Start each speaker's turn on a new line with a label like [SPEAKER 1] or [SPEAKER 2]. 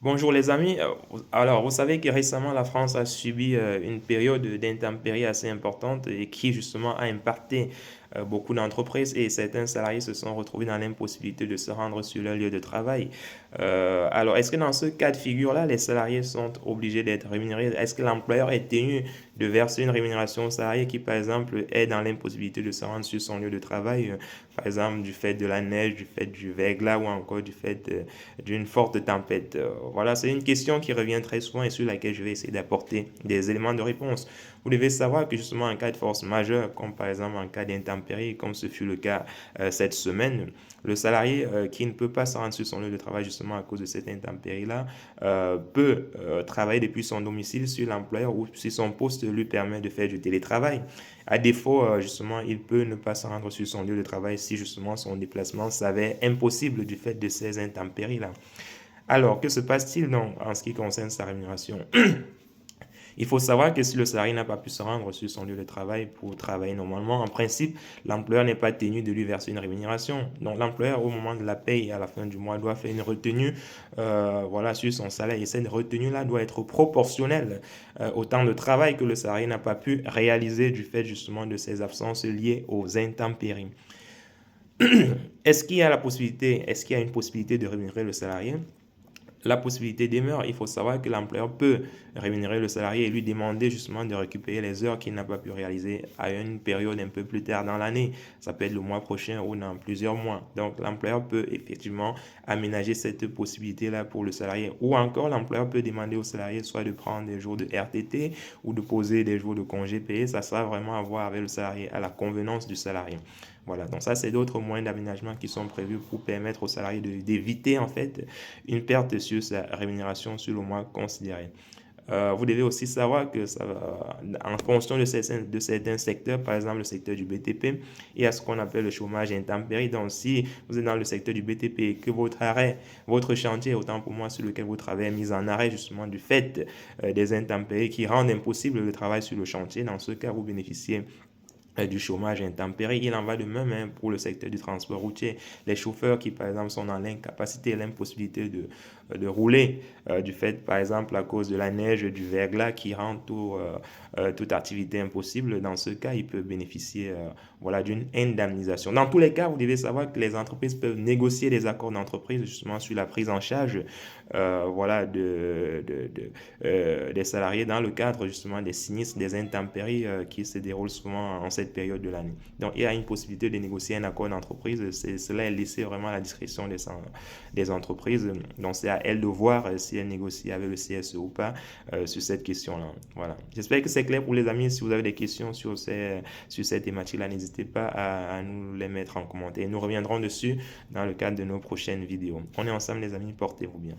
[SPEAKER 1] Bonjour les amis. Alors, vous savez que récemment, la France a subi une période d'intempéries assez importante et qui justement a impacté beaucoup d'entreprises et certains salariés se sont retrouvés dans l'impossibilité de se rendre sur leur lieu de travail. Alors, est-ce que dans ce cas de figure-là, les salariés sont obligés d'être rémunérés? Est-ce que l'employeur est tenu de verser une rémunération au salarié qui, par exemple, est dans l'impossibilité de se rendre sur son lieu de travail, par exemple, du fait de la neige, du fait du verglas ou encore du fait d'une forte tempête? Voilà, c'est une question qui revient très souvent et sur laquelle je vais essayer d'apporter des éléments de réponse. Vous devez savoir que justement en cas de force majeure, comme par exemple en cas d'intempérie, comme ce fut le cas cette semaine, le salarié qui ne peut pas se rendre sur son lieu de travail justement à cause de cette intempérie-là peut travailler depuis son domicile sur l'employeur ou si son poste lui permet de faire du télétravail. À défaut, justement, il peut ne pas se rendre sur son lieu de travail si justement son déplacement s'avère impossible du fait de ces intempéries-là. Alors, que se passe-t-il donc en ce qui concerne sa rémunération? Il faut savoir que si le salarié n'a pas pu se rendre sur son lieu de travail pour travailler normalement, en principe, l'employeur n'est pas tenu de lui verser une rémunération. Donc, l'employeur, au moment de la paye à la fin du mois, doit faire une retenue voilà, sur son salaire. Et cette retenue-là doit être proportionnelle au temps de travail que le salarié n'a pas pu réaliser du fait justement de ses absences liées aux intempéries. Est-ce qu'il y a une possibilité de rémunérer le salarié? La possibilité demeure. Il faut savoir que l'employeur peut rémunérer le salarié et lui demander justement de récupérer les heures qu'il n'a pas pu réaliser à une période un peu plus tard dans l'année. Ça peut être le mois prochain ou dans plusieurs mois. Donc l'employeur peut effectivement aménager cette possibilité-là pour le salarié. Ou encore l'employeur peut demander au salarié soit de prendre des jours de RTT ou de poser des jours de congés payés. Ça sera vraiment à voir avec le salarié, à la convenance du salarié. Voilà, donc ça, c'est d'autres moyens d'aménagement qui sont prévus pour permettre au salarié d'éviter en fait une perte sur sa rémunération sur le mois considéré. Vous devez aussi savoir que ça, en fonction de certains secteurs, par exemple le secteur du BTP, il y a ce qu'on appelle le chômage intempérie. Donc, si vous êtes dans le secteur du BTP et que votre chantier, autant pour moi, sur lequel vous travaillez, est mis en arrêt justement du fait des intempéries qui rendent impossible le travail sur le chantier, dans ce cas, vous bénéficiez du chômage intempéré. Il en va de même pour le secteur du transport routier. Les chauffeurs qui, par exemple, sont dans l'incapacité et l'impossibilité de rouler du fait, par exemple, à cause de la neige, du verglas qui rend toute activité impossible. Dans ce cas, ils peuvent bénéficier voilà, d'une indemnisation. Dans tous les cas, vous devez savoir que les entreprises peuvent négocier des accords d'entreprise justement sur la prise en charge voilà, des salariés dans le cadre justement des sinistres, des intempéries qui se déroulent souvent en cette période de l'année. Donc, il y a une possibilité de négocier un accord d'entreprise. Cela est laissé vraiment à la discrétion des entreprises. Donc, c'est à elles de voir si elles négocient avec le CSE ou pas sur cette question-là. Voilà. J'espère que c'est clair pour les amis. Si vous avez des questions sur cette thématique-là, n'hésitez pas à nous les mettre en commentaire. Nous reviendrons dessus dans le cadre de nos prochaines vidéos. On est ensemble, les amis. Portez-vous bien.